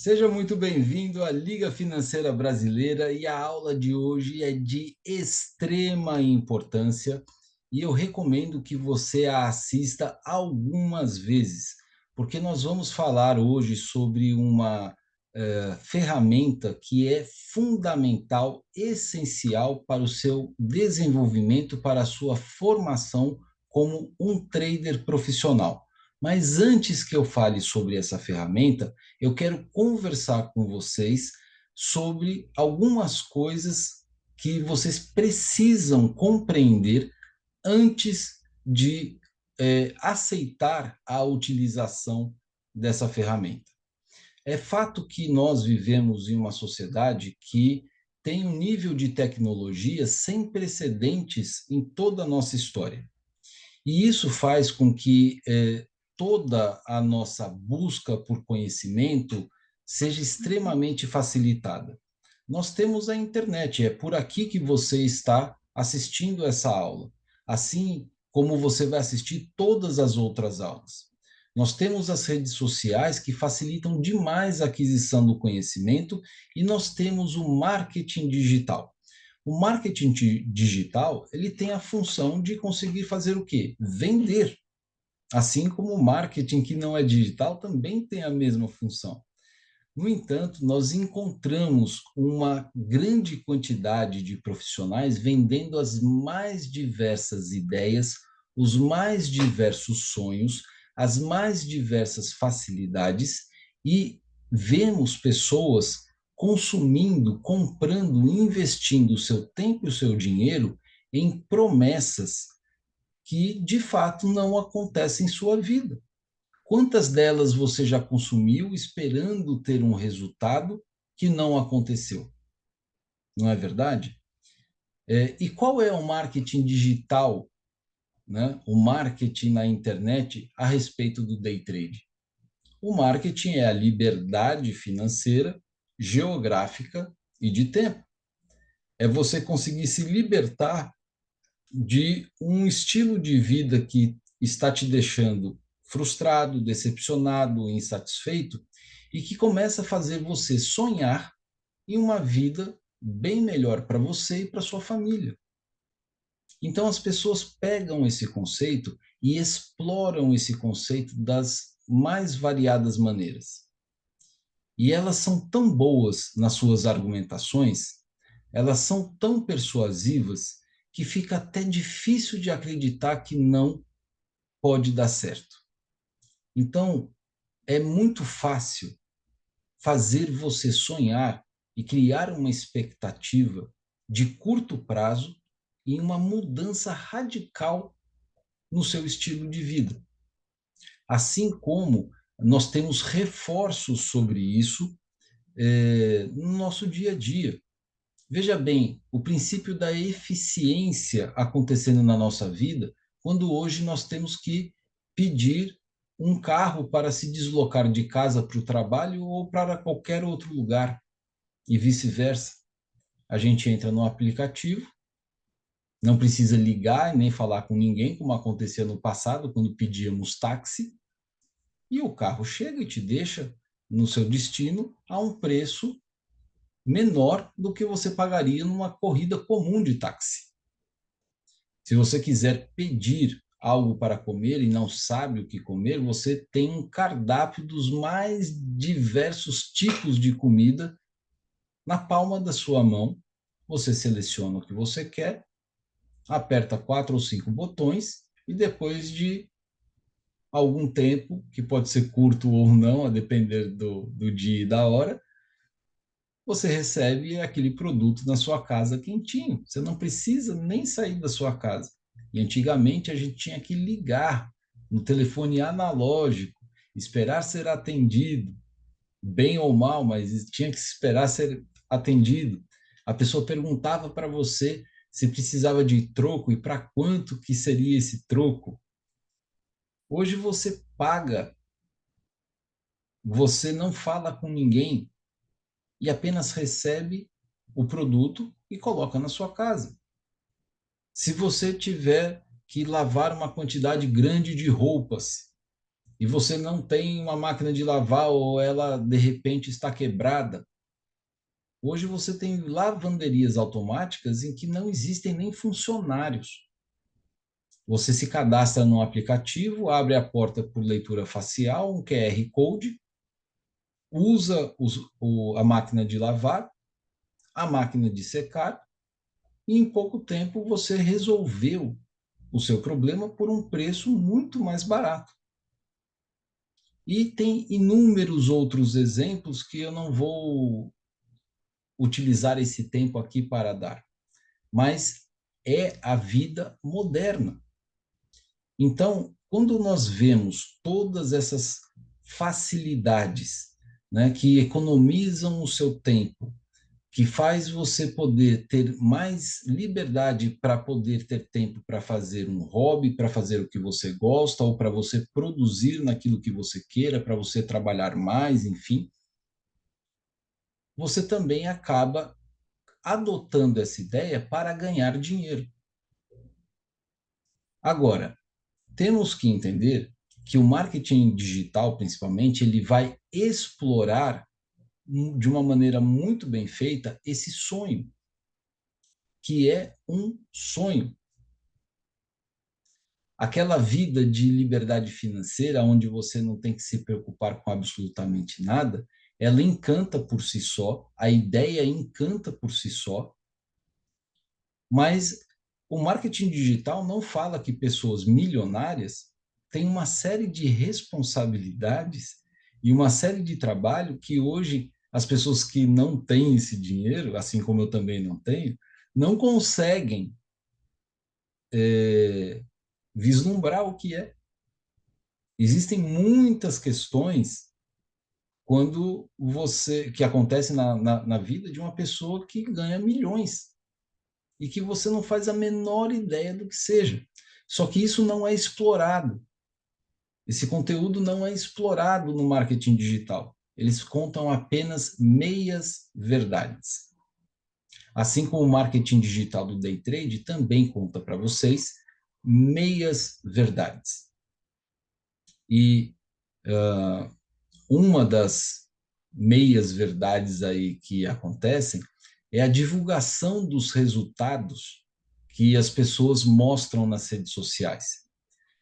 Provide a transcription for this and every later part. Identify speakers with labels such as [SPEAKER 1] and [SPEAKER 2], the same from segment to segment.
[SPEAKER 1] Seja muito bem-vindo à Liga Financeira Brasileira e a aula de hoje é de extrema importância e eu recomendo que você a assista algumas vezes, porque nós vamos falar hoje sobre uma ferramenta que é fundamental, essencial para o seu desenvolvimento, para a sua formação como um trader profissional. Mas antes que eu fale sobre essa ferramenta, eu quero conversar com vocês sobre algumas coisas que vocês precisam compreender antes de aceitar a utilização dessa ferramenta. É fato que nós vivemos em uma sociedade que tem um nível de tecnologia sem precedentes em toda a nossa história. E isso faz com que toda a nossa busca por conhecimento seja extremamente facilitada. Nós temos a internet, é por aqui que você está assistindo essa aula, assim como você vai assistir todas as outras aulas. Nós temos as redes sociais que facilitam demais a aquisição do conhecimento e nós temos o marketing digital. O marketing digital, ele tem a função de conseguir fazer o quê? Vender. Assim como o marketing que não é digital também tem a mesma função. No entanto, nós encontramos uma grande quantidade de profissionais vendendo as mais diversas ideias, os mais diversos sonhos, as mais diversas facilidades e vemos pessoas consumindo, comprando, investindo o seu tempo e o seu dinheiro em promessas que de fato não acontecem em sua vida. Quantas delas você já consumiu esperando ter um resultado que não aconteceu? Não é verdade? E qual é o marketing digital, né? O marketing na internet a respeito do day trade? O marketing é a liberdade financeira, geográfica e de tempo. É você conseguir se libertar de um estilo de vida que está te deixando frustrado, decepcionado, insatisfeito e que começa a fazer você sonhar em uma vida bem melhor para você e para sua família. Então as pessoas pegam esse conceito e exploram esse conceito das mais variadas maneiras. E elas são tão boas nas suas argumentações, elas são tão persuasivas que fica até difícil de acreditar que não pode dar certo. Então, é muito fácil fazer você sonhar e criar uma expectativa de curto prazo em uma mudança radical no seu estilo de vida. Assim como nós temos reforços sobre isso no nosso dia a dia. Veja bem, o princípio da eficiência acontecendo na nossa vida, quando hoje nós temos que pedir um carro para se deslocar de casa para o trabalho ou para qualquer outro lugar, e vice-versa. A gente entra no aplicativo, não precisa ligar e nem falar com ninguém, como acontecia no passado, quando pedíamos táxi, e o carro chega e te deixa no seu destino a um preço menor do que você pagaria numa corrida comum de táxi. Se você quiser pedir algo para comer e não sabe o que comer, você tem um cardápio dos mais diversos tipos de comida na palma da sua mão. Você seleciona o que você quer, aperta 4 ou 5 botões e depois de algum tempo, que pode ser curto ou não, a depender do dia e da hora, você recebe aquele produto na sua casa quentinho. Você não precisa nem sair da sua casa. E antigamente a gente tinha que ligar no telefone analógico, esperar ser atendido, bem ou mal, mas tinha que esperar ser atendido. A pessoa perguntava para você se precisava de troco e para quanto que seria esse troco. Hoje você paga, você não fala com ninguém e apenas recebe o produto e coloca na sua casa. Se você tiver que lavar uma quantidade grande de roupas, e você não tem uma máquina de lavar ou ela de repente está quebrada, hoje você tem lavanderias automáticas em que não existem nem funcionários. Você se cadastra no aplicativo, abre a porta por leitura facial, um QR Code, usa a máquina de lavar, a máquina de secar, e em pouco tempo você resolveu o seu problema por um preço muito mais barato. E tem inúmeros outros exemplos que eu não vou utilizar esse tempo aqui para dar, mas é a vida moderna. Então, quando nós vemos todas essas facilidades, né, que economizam o seu tempo, que faz você poder ter mais liberdade para poder ter tempo para fazer um hobby, para fazer o que você gosta, ou para você produzir naquilo que você queira, para você trabalhar mais, enfim, você também acaba adotando essa ideia para ganhar dinheiro. Agora, temos que entender que o marketing digital, principalmente, ele vai explorar de uma maneira muito bem feita esse sonho, que é um sonho. Aquela vida de liberdade financeira, onde você não tem que se preocupar com absolutamente nada, ela encanta por si só, a ideia encanta por si só, mas o marketing digital não fala que pessoas milionárias têm uma série de responsabilidades e uma série de trabalho que hoje as pessoas que não têm esse dinheiro, assim como eu também não tenho, não conseguem vislumbrar o que é. Existem muitas questões quando você que acontece na vida de uma pessoa que ganha milhões e que você não faz a menor ideia do que seja. Só que isso não é explorado. Esse conteúdo não é explorado no marketing digital. Eles contam apenas meias verdades. Assim como o marketing digital do day trade também conta para vocês meias verdades. E uma das meias verdades aí que acontecem é a divulgação dos resultados que as pessoas mostram nas redes sociais.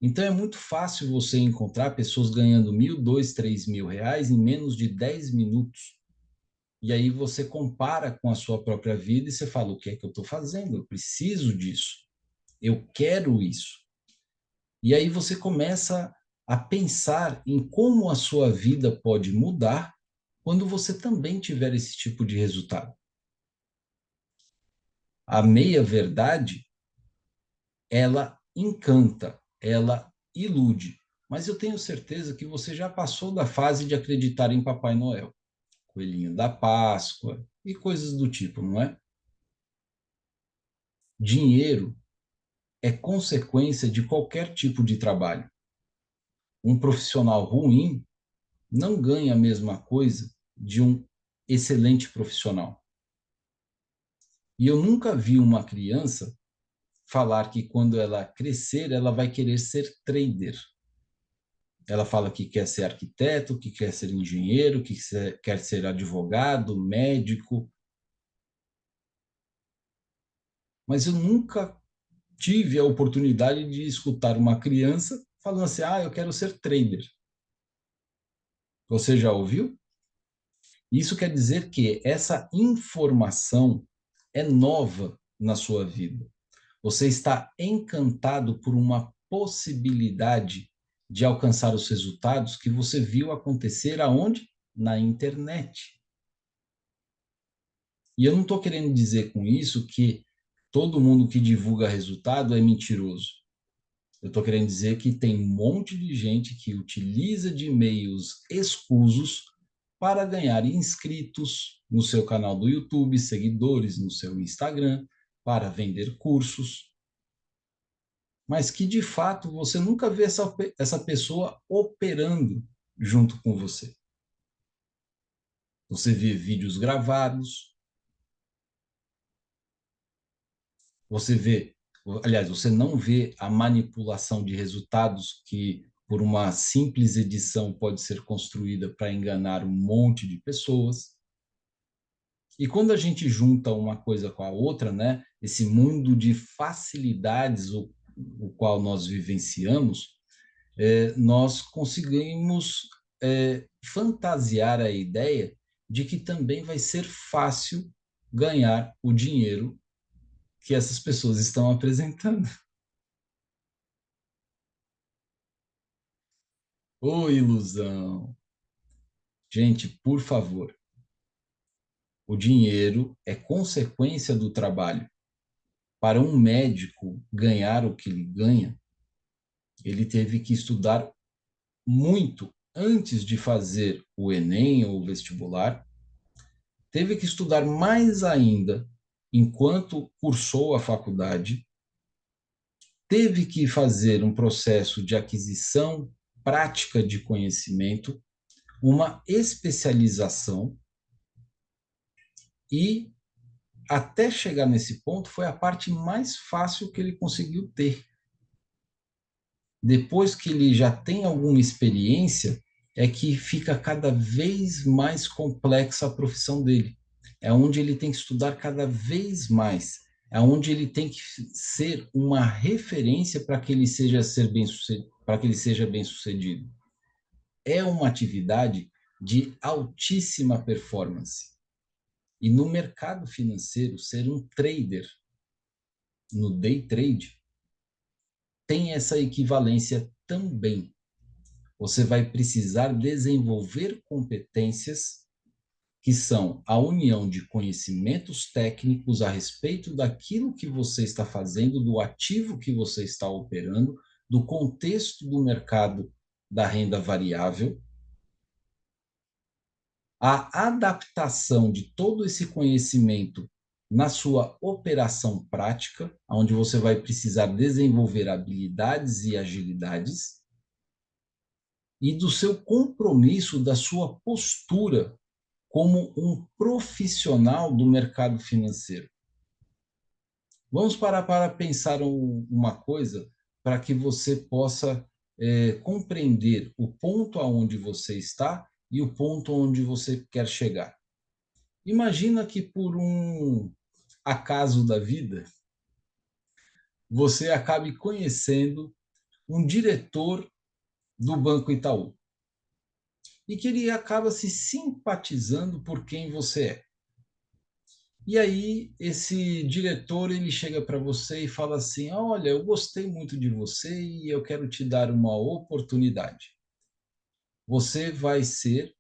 [SPEAKER 1] Então é muito fácil você encontrar pessoas ganhando 1.000, 2, 3 mil reais em menos de 10 minutos. E aí você compara com a sua própria vida e você fala, o que é que eu estou fazendo? Eu preciso disso. Eu quero isso. E aí você começa a pensar em como a sua vida pode mudar quando você também tiver esse tipo de resultado. A meia-verdade, ela encanta, ela ilude. Mas eu tenho certeza que você já passou da fase de acreditar em Papai Noel, Coelhinho da Páscoa e coisas do tipo, não é? Dinheiro é consequência de qualquer tipo de trabalho. Um profissional ruim não ganha a mesma coisa de um excelente profissional. E eu nunca vi uma criança falar que quando ela crescer, ela vai querer ser trader. Ela fala que quer ser arquiteto, que quer ser engenheiro, que quer ser advogado, médico. Mas eu nunca tive a oportunidade de escutar uma criança falando assim: ah, eu quero ser trader. Você já ouviu? Isso quer dizer que essa informação é nova na sua vida. Você está encantado por uma possibilidade de alcançar os resultados que você viu acontecer aonde? Na internet. E eu não estou querendo dizer com isso que todo mundo que divulga resultado é mentiroso. Eu estou querendo dizer que tem um monte de gente que utiliza de meios escusos para ganhar inscritos no seu canal do YouTube, seguidores no seu Instagram, para vender cursos, mas que de fato você nunca vê essa pessoa operando junto com você. Você vê vídeos gravados, você vê, aliás, você não vê a manipulação de resultados que por uma simples edição, pode ser construída para enganar um monte de pessoas. E quando a gente junta uma coisa com a outra, né, esse mundo de facilidades o qual nós vivenciamos, nós conseguimos fantasiar a ideia de que também vai ser fácil ganhar o dinheiro que essas pessoas estão apresentando. Ô, ilusão! Gente, por favor, o dinheiro é consequência do trabalho. Para um médico ganhar o que ele ganha, ele teve que estudar muito antes de fazer o Enem ou o vestibular, teve que estudar mais ainda enquanto cursou a faculdade, teve que fazer um processo de aquisição prática de conhecimento, uma especialização, e até chegar nesse ponto foi a parte mais fácil que ele conseguiu ter. Depois que ele já tem alguma experiência, é que fica cada vez mais complexa a profissão dele. É onde ele tem que estudar cada vez mais. É onde ele tem que ser uma referência para que ele seja para que ele seja bem sucedido. É uma atividade de altíssima performance. E no mercado financeiro, ser um trader no day trade tem essa equivalência também. Você vai precisar desenvolver competências que são a união de conhecimentos técnicos a respeito daquilo que você está fazendo, do ativo que você está operando, do contexto do mercado da renda variável, a adaptação de todo esse conhecimento na sua operação prática, onde você vai precisar desenvolver habilidades e agilidades, e do seu compromisso, da sua postura como um profissional do mercado financeiro. Vamos parar para pensar uma coisa para que você possa compreender o ponto aonde você está e o ponto onde você quer chegar. Imagina que por um acaso da vida, você acabe conhecendo um diretor do Banco Itaú e que ele acaba se simpatizando por quem você é. E aí esse diretor ele chega para você e fala assim: "Olha, eu gostei muito de você e eu quero te dar uma oportunidade. Você vai ser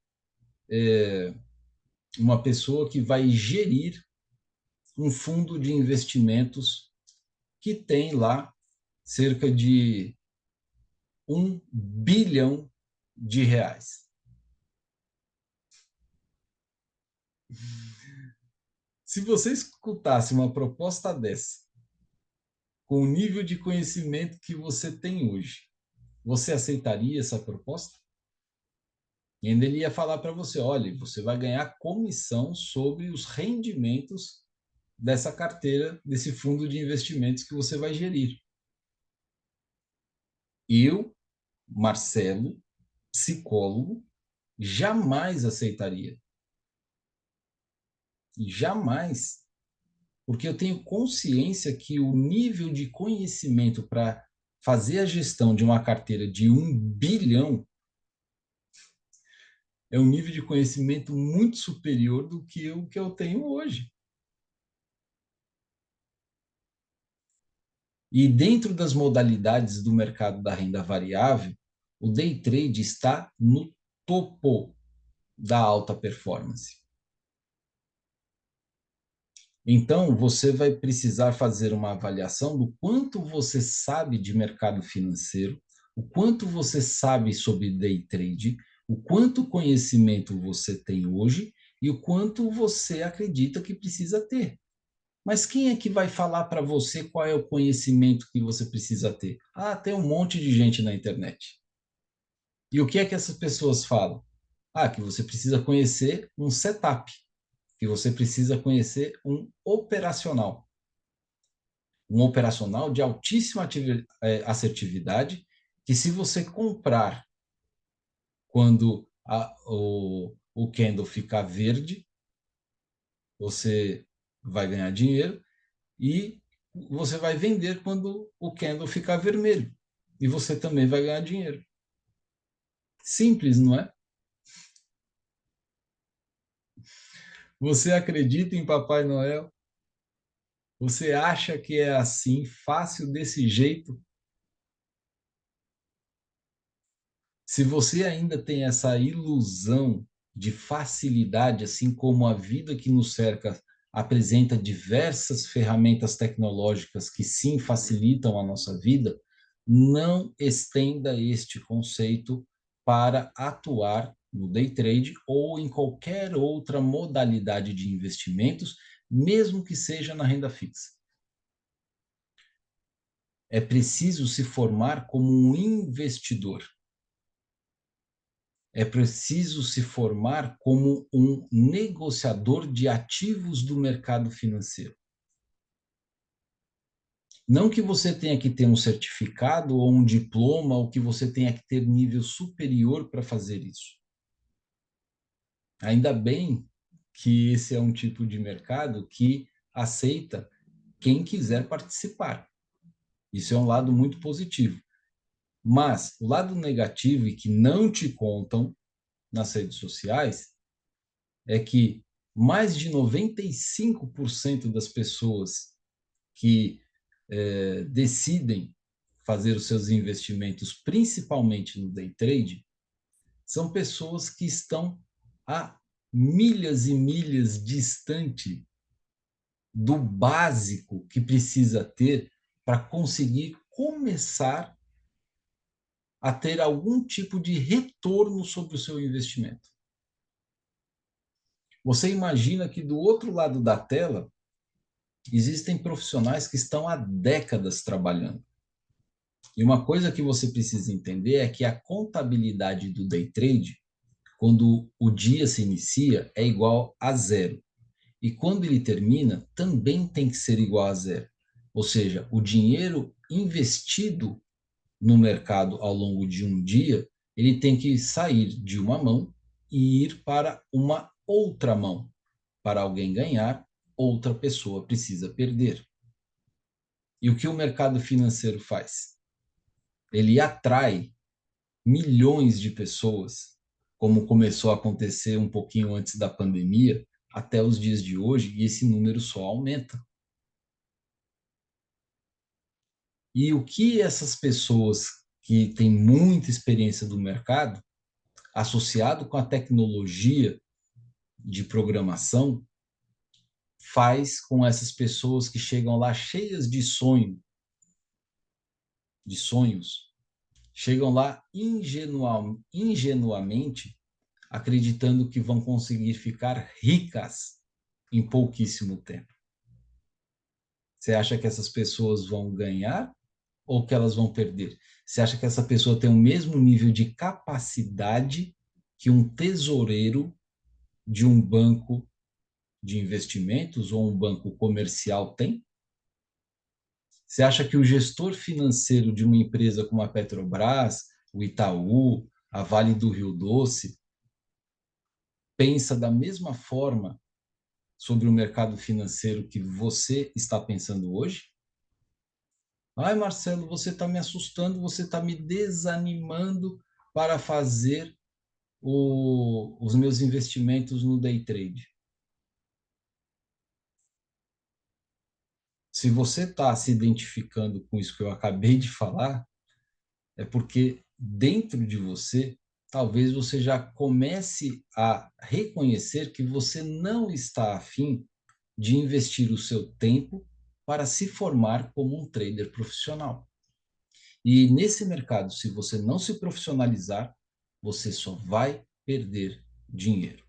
[SPEAKER 1] uma pessoa que vai gerir um fundo de investimentos que tem lá cerca de 1 bilhão de reais." Se você escutasse uma proposta dessa, com o nível de conhecimento que você tem hoje, você aceitaria essa proposta? E ainda ele ia falar para você: olha, você vai ganhar comissão sobre os rendimentos dessa carteira, desse fundo de investimentos que você vai gerir. Eu, Marcelo, psicólogo, jamais aceitaria. Jamais. Porque eu tenho consciência que o nível de conhecimento para fazer a gestão de uma carteira de 1 bilhão é um nível de conhecimento muito superior do que o que eu tenho hoje. E dentro das modalidades do mercado da renda variável, o day trade está no topo da alta performance. Então, você vai precisar fazer uma avaliação do quanto você sabe de mercado financeiro, o quanto você sabe sobre day trade, o quanto conhecimento você tem hoje e o quanto você acredita que precisa ter. Mas quem é que vai falar para você qual é o conhecimento que você precisa ter? Ah, tem um monte de gente na internet. E o que é que essas pessoas falam? Ah, que você precisa conhecer um setup, que você precisa conhecer um operacional de altíssima assertividade, que se você comprar quando o candle ficar verde, você vai ganhar dinheiro, e você vai vender quando o candle ficar vermelho, e você também vai ganhar dinheiro. Simples, não é? Você acredita em Papai Noel? Você acha que é assim, fácil desse jeito? Se você ainda tem essa ilusão de facilidade, assim como a vida que nos cerca apresenta diversas ferramentas tecnológicas que sim facilitam a nossa vida, não estenda este conceito para atuar no day trade ou em qualquer outra modalidade de investimentos, mesmo que seja na renda fixa. É preciso se formar como um investidor. É preciso se formar como um negociador de ativos do mercado financeiro. Não que você tenha que ter um certificado ou um diploma, ou que você tenha que ter nível superior para fazer isso. Ainda bem que esse é um tipo de mercado que aceita quem quiser participar. Isso é um lado muito positivo. Mas o lado negativo, e que não te contam nas redes sociais, é que mais de 95% das pessoas que decidem fazer os seus investimentos, principalmente no day trade, são pessoas que estão a milhas e milhas distante do básico que precisa ter para conseguir começar a ter algum tipo de retorno sobre o seu investimento. Você imagina que do outro lado da tela existem profissionais que estão há décadas trabalhando. E uma coisa que você precisa entender é que a contabilidade do day trade, quando o dia se inicia, é igual a zero. E quando ele termina, também tem que ser igual a zero. Ou seja, o dinheiro investido no mercado ao longo de um dia, ele tem que sair de uma mão e ir para uma outra mão. Para alguém ganhar, outra pessoa precisa perder. E o que o mercado financeiro faz? Ele atrai milhões de pessoas, como começou a acontecer um pouquinho antes da pandemia, até os dias de hoje, e esse número só aumenta. E o que essas pessoas que têm muita experiência do mercado, associado com a tecnologia de programação, faz com essas pessoas que chegam lá cheias de sonhos, chegam lá ingenuamente acreditando que vão conseguir ficar ricas em pouquíssimo tempo. Você acha que essas pessoas vão ganhar ou que elas vão perder? Você acha que essa pessoa tem o mesmo nível de capacidade que um tesoureiro de um banco de investimentos ou um banco comercial tem? Você acha que o gestor financeiro de uma empresa como a Petrobras, o Itaú, a Vale do Rio Doce, pensa da mesma forma sobre o mercado financeiro que você está pensando hoje? Ai, Marcelo, você está me assustando, você está me desanimando para fazer os meus investimentos no day trade. Se você está se identificando com isso que eu acabei de falar, é porque dentro de você, talvez você já comece a reconhecer que você não está afim de investir o seu tempo para se formar como um trader profissional. E nesse mercado, se você não se profissionalizar, você só vai perder dinheiro.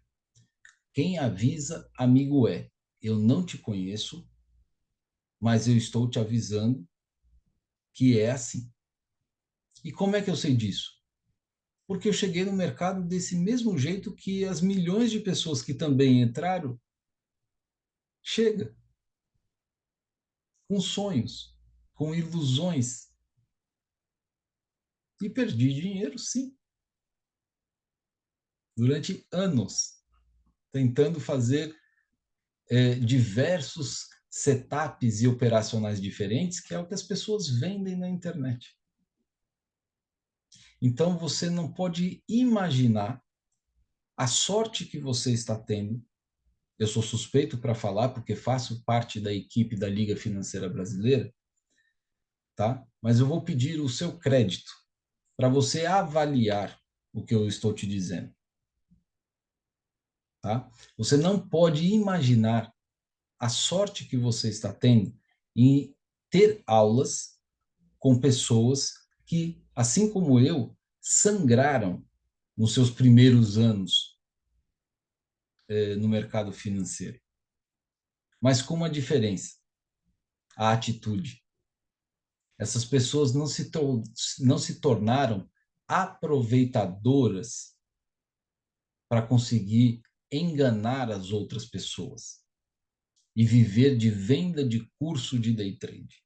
[SPEAKER 1] Quem avisa, amigo é. Eu não te conheço, mas eu estou te avisando que é assim. E como é que eu sei disso? Porque eu cheguei no mercado desse mesmo jeito que as milhões de pessoas que também entraram chega, com sonhos, com ilusões. E perdi dinheiro, sim, durante anos, tentando fazer diversos setups e operacionais diferentes, que é o que as pessoas vendem na internet. Então, você não pode imaginar a sorte que você está tendo. Eu sou suspeito para falar, porque faço parte da equipe da Liga Financeira Brasileira, tá? Mas eu vou pedir o seu crédito para você avaliar o que eu estou te dizendo, tá? Você não pode imaginar a sorte que você está tendo em ter aulas com pessoas que, assim como eu, sangraram nos seus primeiros anos no mercado financeiro. Mas com uma diferença: a atitude. Essas pessoas não se tornaram aproveitadoras para conseguir enganar as outras pessoas e viver de venda de curso de day trade.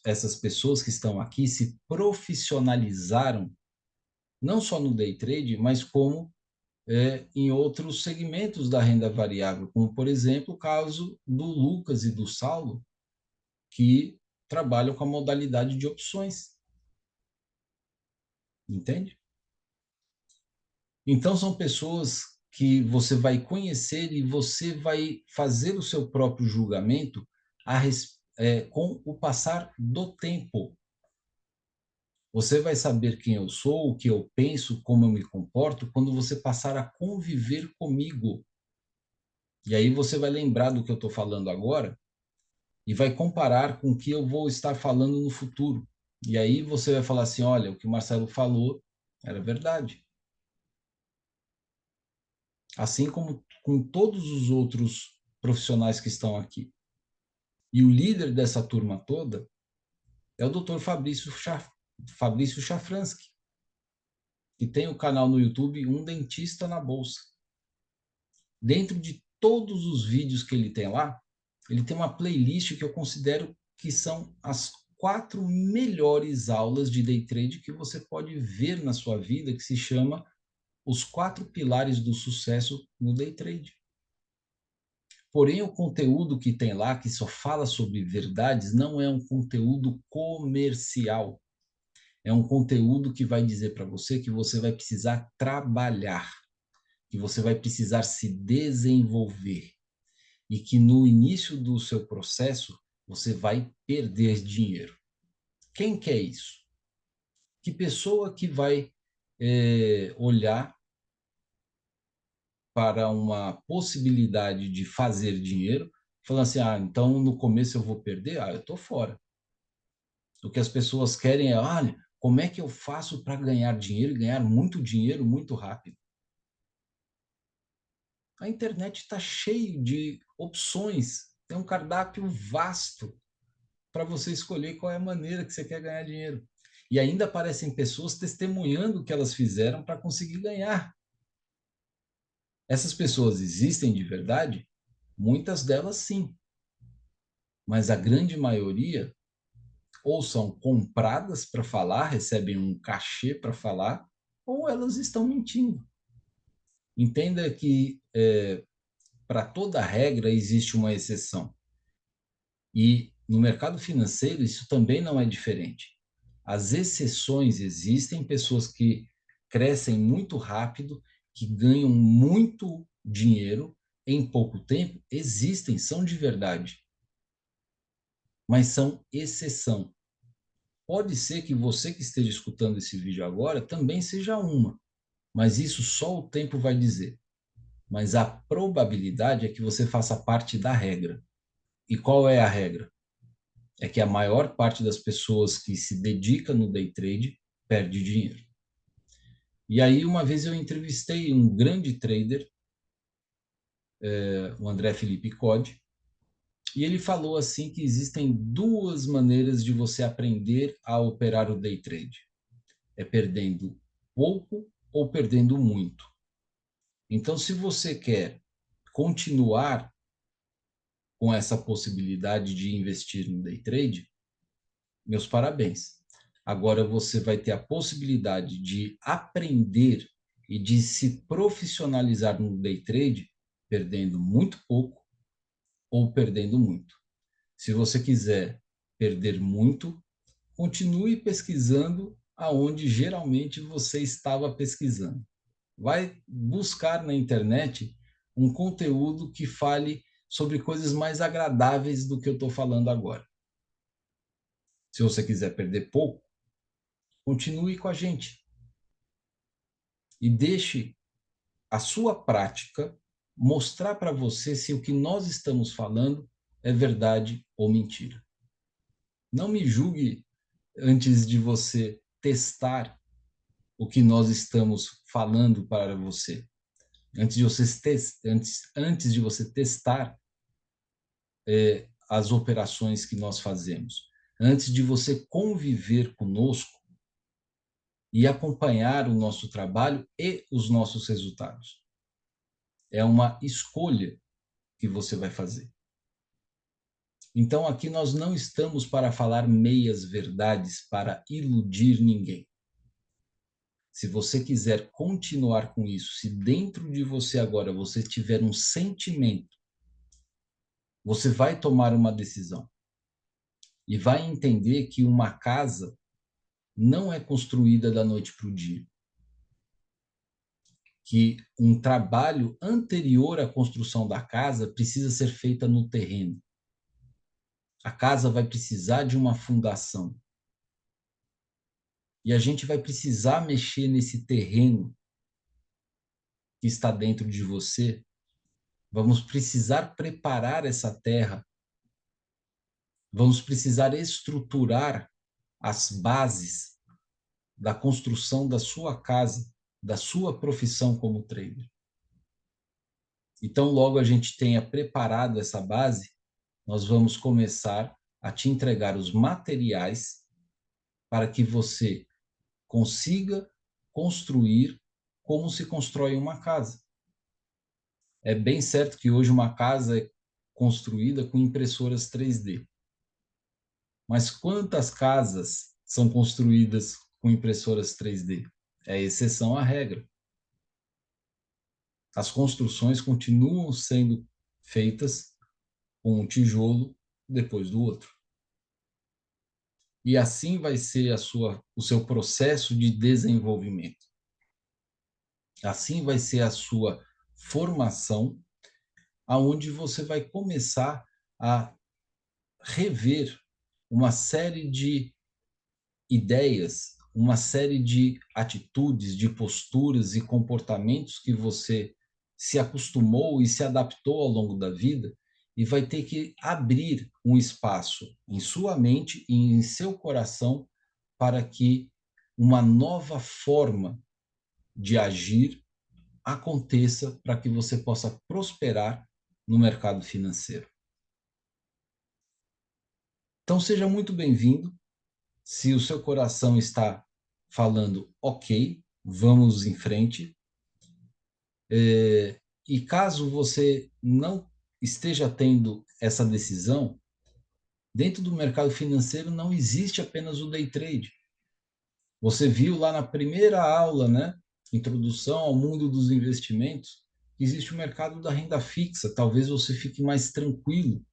[SPEAKER 1] Essas pessoas que estão aqui se profissionalizaram, não só no day trade, mas como em outros segmentos da renda variável, como, por exemplo, o caso do Lucas e do Saulo, que trabalham com a modalidade de opções, entende? Então, são pessoas que você vai conhecer e você vai fazer o seu próprio julgamento com o passar do tempo. Você vai saber quem eu sou, o que eu penso, como eu me comporto, quando você passar a conviver comigo. E aí você vai lembrar do que eu estou falando agora e vai comparar com o que eu vou estar falando no futuro. E aí você vai falar assim: olha, o que o Marcelo falou era verdade. Assim como com todos os outros profissionais que estão aqui. E o líder dessa turma toda é o Dr. Fabrício Chafransky, que tem o canal no YouTube Um Dentista na Bolsa. Dentro de todos os vídeos que ele tem lá, ele tem uma playlist que eu considero que são as 4 melhores aulas de day trade que você pode ver na sua vida, que se chama Os 4 Pilares do Sucesso no Day Trade. Porém, o conteúdo que tem lá, que só fala sobre verdades, não é um conteúdo comercial. É um conteúdo que vai dizer para você que você vai precisar trabalhar, que você vai precisar se desenvolver e que no início do seu processo você vai perder dinheiro. Quem quer isso? Que pessoa que vai olhar para uma possibilidade de fazer dinheiro, falando assim: ah, então no começo eu vou perder? Ah, eu estou fora. O que as pessoas querem é: olha, como é que eu faço para ganhar dinheiro e ganhar muito dinheiro muito rápido? A internet está cheio de opções, tem um cardápio vasto para você escolher qual é a maneira que você quer ganhar dinheiro. E ainda aparecem pessoas testemunhando o que elas fizeram para conseguir ganhar. Essas pessoas existem de verdade? Muitas delas sim, mas a grande maioria ou são compradas para falar, recebem um cachê para falar, ou elas estão mentindo. Entenda que para toda regra existe uma exceção. E no mercado financeiro isso também não é diferente. As exceções existem, pessoas que crescem muito rápido, que ganham muito dinheiro em pouco tempo, existem, são de verdade, mas são exceção. Pode ser que você que esteja escutando esse vídeo agora também seja uma, mas isso só o tempo vai dizer. Mas a probabilidade é que você faça parte da regra. E qual é a regra? É que a maior parte das pessoas que se dedica no day trade perde dinheiro. E aí, uma vez eu entrevistei um grande trader, o André Felipe Code, e ele falou assim que existem duas maneiras de você aprender a operar o day trade. É perdendo pouco ou perdendo muito. Então, se você quer continuar com essa possibilidade de investir no day trade, meus parabéns. Agora você vai ter a possibilidade de aprender e de se profissionalizar no day trade, perdendo muito pouco ou perdendo muito. Se você quiser perder muito, continue pesquisando aonde geralmente você estava pesquisando. Vai buscar na internet um conteúdo que fale sobre coisas mais agradáveis do que eu estou falando agora. Se você quiser perder pouco, continue com a gente e deixe a sua prática mostrar para você se o que nós estamos falando é verdade ou mentira. Não me julgue antes de você testar o que nós estamos falando para você. Antes de você testar as operações que nós fazemos. Antes de você conviver conosco e acompanhar o nosso trabalho e os nossos resultados. É uma escolha que você vai fazer. Então, aqui nós não estamos para falar meias verdades, para iludir ninguém. Se você quiser continuar com isso, se dentro de você agora você tiver um sentimento, você vai tomar uma decisão e vai entender que uma casa não é construída da noite para o dia. Que um trabalho anterior à construção da casa precisa ser feita no terreno. A casa vai precisar de uma fundação. E a gente vai precisar mexer nesse terreno que está dentro de você. Vamos precisar preparar essa terra. Vamos precisar estruturar as bases da construção da sua casa, da sua profissão como trader. Então, logo a gente tenha preparado essa base, nós vamos começar a te entregar os materiais para que você consiga construir como se constrói uma casa. É bem certo que hoje uma casa é construída com impressoras 3D. Mas quantas casas são construídas com impressoras 3D? É exceção à regra. As construções continuam sendo feitas com um tijolo depois do outro. E assim vai ser o seu processo de desenvolvimento. Assim vai ser a sua formação, aonde você vai começar a rever uma série de ideias, uma série de atitudes, de posturas e comportamentos que você se acostumou e se adaptou ao longo da vida e vai ter que abrir um espaço em sua mente e em seu coração para que uma nova forma de agir aconteça para que você possa prosperar no mercado financeiro. Então, seja muito bem-vindo. Se o seu coração está falando, ok, vamos em frente. E caso você não esteja tendo essa decisão, dentro do mercado financeiro não existe apenas o day trade. Você viu lá na primeira aula, né? Introdução ao mundo dos investimentos, existe o mercado da renda fixa. Talvez você fique mais tranquilo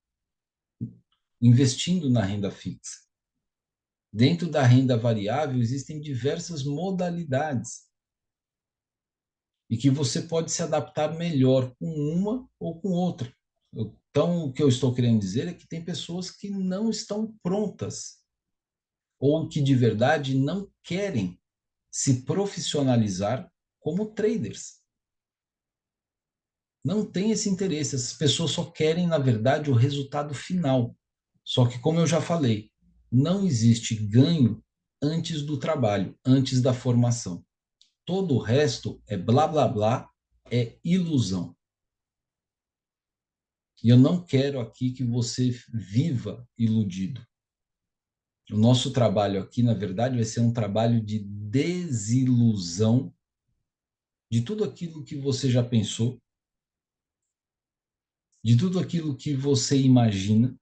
[SPEAKER 1] investindo na renda fixa. Dentro da renda variável existem diversas modalidades e que você pode se adaptar melhor com uma ou com outra. Então, o que eu estou querendo dizer é que tem pessoas que não estão prontas ou que de verdade não querem se profissionalizar como traders. Não tem esse interesse. Essas pessoas só querem, na verdade, o resultado final. Só que, como eu já falei, não existe ganho antes do trabalho, antes da formação. Todo o resto é blá blá blá, é ilusão. E eu não quero aqui que você viva iludido. O nosso trabalho aqui, na verdade, vai ser um trabalho de desilusão de tudo aquilo que você já pensou, de tudo aquilo que você imagina,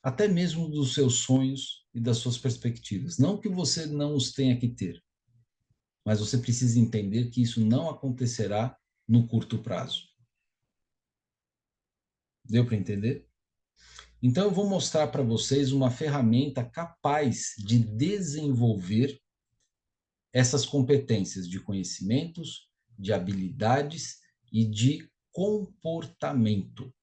[SPEAKER 1] até mesmo dos seus sonhos e das suas perspectivas. Não que você não os tenha que ter, mas você precisa entender que isso não acontecerá no curto prazo. Deu para entender? Então, eu vou mostrar para vocês uma ferramenta capaz de desenvolver essas competências de conhecimentos, de habilidades e de comportamento.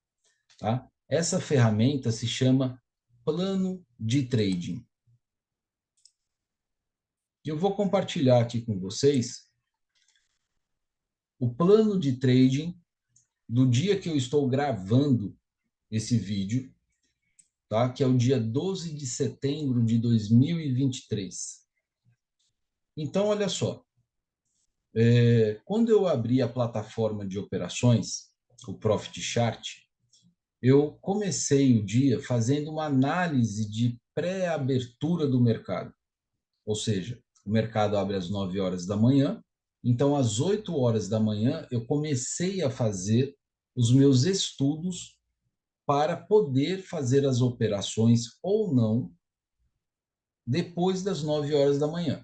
[SPEAKER 1] Tá? Essa ferramenta se chama plano de trading. Eu vou compartilhar aqui com vocês o plano de trading do dia que eu estou gravando esse vídeo, tá? Que é o dia 12 de setembro de 2023. Então, olha só, quando eu abri a plataforma de operações, o Profit Chart, eu comecei o dia fazendo uma análise de pré-abertura do mercado. Ou seja, o mercado abre às 9 horas da manhã, então às 8 horas da manhã eu comecei a fazer os meus estudos para poder fazer as operações ou não depois das 9 horas da manhã.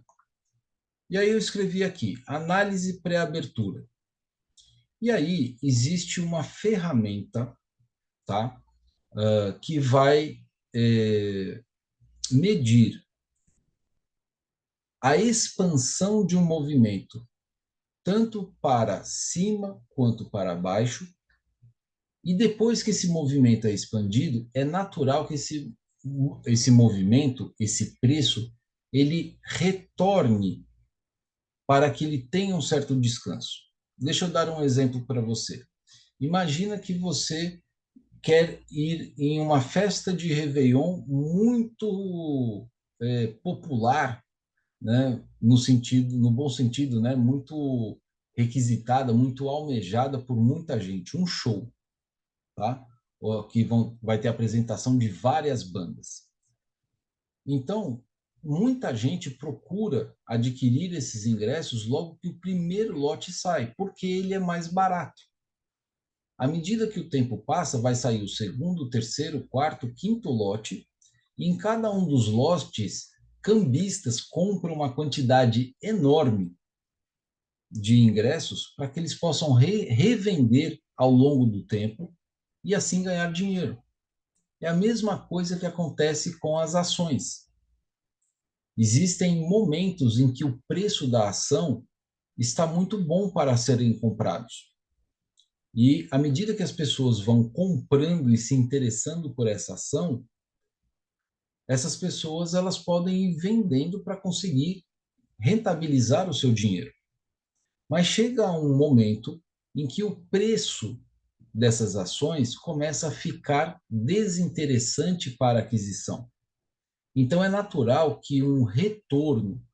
[SPEAKER 1] E aí eu escrevi aqui, análise pré-abertura. E aí existe uma ferramenta, tá? Que vai medir a expansão de um movimento, tanto para cima quanto para baixo, e depois que esse movimento é expandido, é natural que esse movimento, esse preço, ele retorne para que ele tenha um certo descanso. Deixa eu dar um exemplo para você. Imagina que você quer ir em uma festa de Réveillon muito popular, né? No bom sentido, né? Muito requisitada, muito almejada por muita gente, um show, tá? Vai ter apresentação de várias bandas. Então, muita gente procura adquirir esses ingressos logo que o primeiro lote sai, porque ele é mais barato. À medida que o tempo passa, vai sair o segundo, terceiro, quarto, quinto lote, e em cada um dos lotes, cambistas compram uma quantidade enorme de ingressos para que eles possam revender ao longo do tempo e assim ganhar dinheiro. É a mesma coisa que acontece com as ações. Existem momentos em que o preço da ação está muito bom para serem comprados. E à medida que as pessoas vão comprando e se interessando por essa ação, essas pessoas elas podem ir vendendo para conseguir rentabilizar o seu dinheiro. Mas chega um momento em que o preço dessas ações começa a ficar desinteressante para a aquisição. Então é natural que um retorno,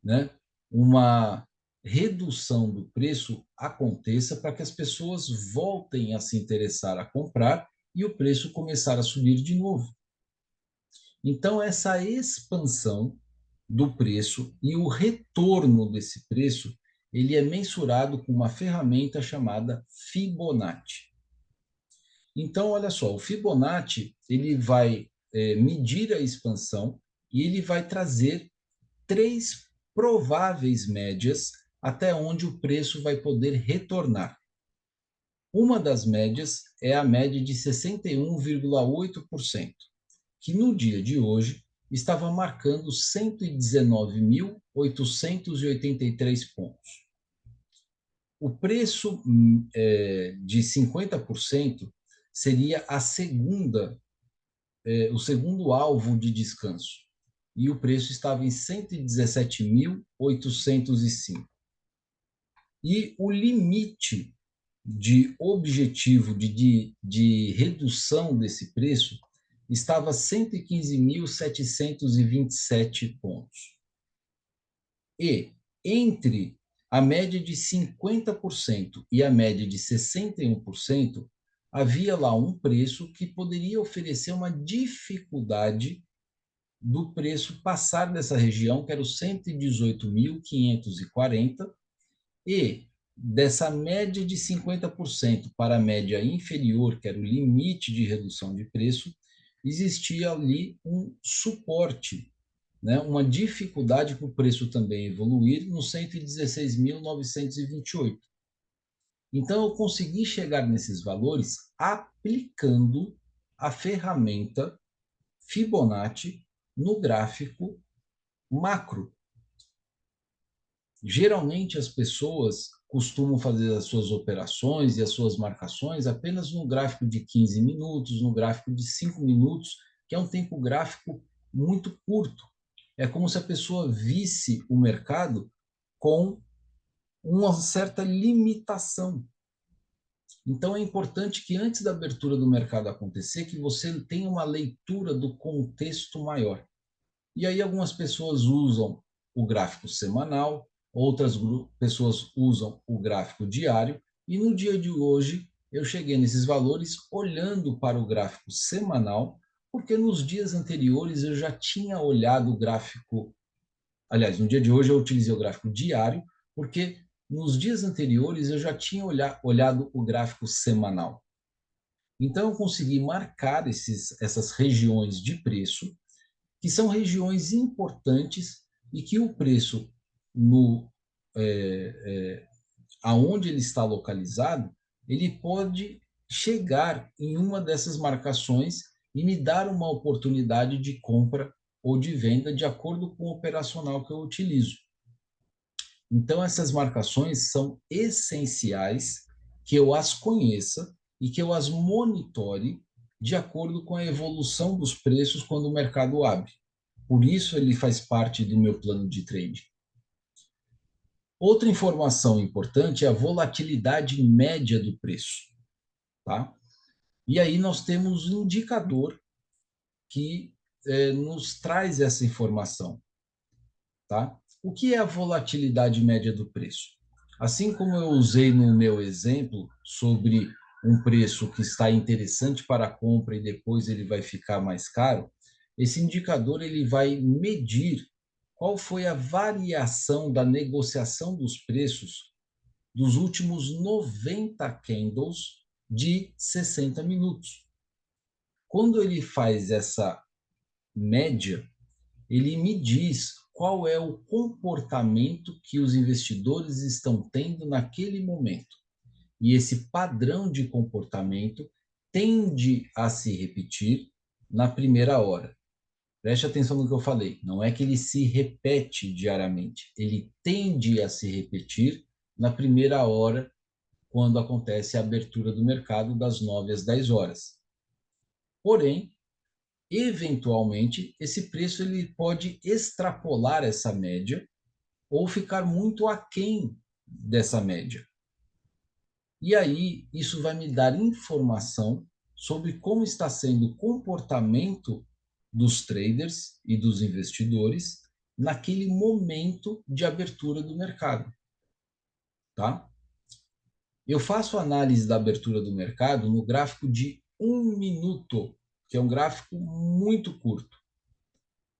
[SPEAKER 1] né, uma redução do preço aconteça para que as pessoas voltem a se interessar a comprar e o preço começar a subir de novo. Então, essa expansão do preço e o retorno desse preço, ele é mensurado com uma ferramenta chamada Fibonacci. Então, olha só, o Fibonacci ele vai medir a expansão e ele vai trazer 3 prováveis médias até onde o preço vai poder retornar. Uma das médias é a média de 61,8%, que no dia de hoje estava marcando 119.883 pontos. O preço de 50% seria o segundo alvo de descanso, e o preço estava em 117.805. E o limite de objetivo de redução desse preço estava 115.727 pontos. E entre a média de 50% e a média de 61%, havia lá um preço que poderia oferecer uma dificuldade do preço passar dessa região, que era o 118.540, e dessa média de 50% para a média inferior, que era o limite de redução de preço, existia ali um suporte, né? Uma dificuldade para o preço também evoluir no 116.928. Então, eu consegui chegar nesses valores aplicando a ferramenta Fibonacci no gráfico macro. Geralmente, as pessoas costumam fazer as suas operações e as suas marcações apenas no gráfico de 15 minutos, no gráfico de 5 minutos, que é um tempo gráfico muito curto. É como se a pessoa visse o mercado com uma certa limitação. Então, é importante que antes da abertura do mercado acontecer, que você tenha uma leitura do contexto maior. E aí algumas pessoas usam o gráfico semanal, outras pessoas usam o gráfico diário, e no dia de hoje eu cheguei nesses valores olhando para o gráfico semanal, porque nos dias anteriores eu já tinha olhado o gráfico. Aliás, no dia de hoje eu utilizei o gráfico diário, porque nos dias anteriores eu já tinha olhado o gráfico semanal. Então eu consegui marcar essas regiões de preço, que são regiões importantes e que o preço no aonde ele está localizado, ele pode chegar em uma dessas marcações e me dar uma oportunidade de compra ou de venda de acordo com o operacional que eu utilizo. Então, essas marcações são essenciais que eu as conheça e que eu as monitore de acordo com a evolução dos preços quando o mercado abre. Por isso, ele faz parte do meu plano de trade. Outra informação importante é a volatilidade média do preço. Tá? E aí nós temos um indicador que nos traz essa informação. Tá? O que é a volatilidade média do preço? Assim como eu usei no meu exemplo sobre um preço que está interessante para a compra e depois ele vai ficar mais caro, esse indicador ele vai medir qual foi a variação da negociação dos preços dos últimos 90 candles de 60 minutos. Quando ele faz essa média, ele me diz qual é o comportamento que os investidores estão tendo naquele momento. E esse padrão de comportamento tende a se repetir na primeira hora. Preste atenção no que eu falei. Não é que ele se repete diariamente. Ele tende a se repetir na primeira hora, quando acontece a abertura do mercado das 9 às 10 horas. Porém, eventualmente, esse preço ele pode extrapolar essa média ou ficar muito aquém dessa média. E aí, isso vai me dar informação sobre como está sendo o comportamento dos traders e dos investidores naquele momento de abertura do mercado. Tá? Eu faço análise da abertura do mercado no gráfico de 1 minuto, que é um gráfico muito curto.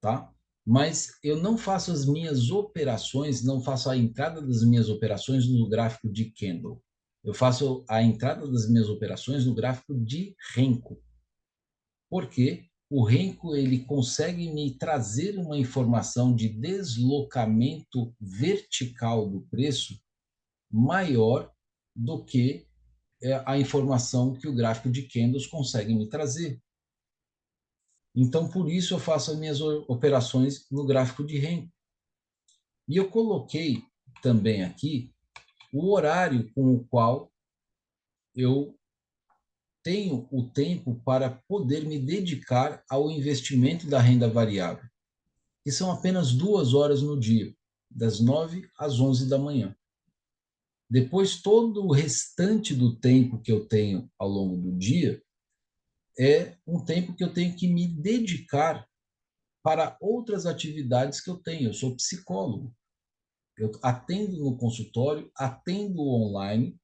[SPEAKER 1] Tá? Mas eu não faço as minhas operações, não faço a entrada das minhas operações no gráfico de candle. Eu faço a entrada das minhas operações no gráfico de Renko. Porque o Renko ele consegue me trazer uma informação de deslocamento vertical do preço maior do que a informação que o gráfico de candles consegue me trazer. Então, por isso eu faço as minhas operações no gráfico de Renko. E eu coloquei também aqui o horário com o qual eu tenho o tempo para poder me dedicar ao investimento da renda variável, que são apenas 2 horas no dia, das 9 às 11 da manhã. Depois, todo o restante do tempo que eu tenho ao longo do dia é um tempo que eu tenho que me dedicar para outras atividades que eu tenho. Eu sou psicólogo. Eu atendo no consultório, atendo online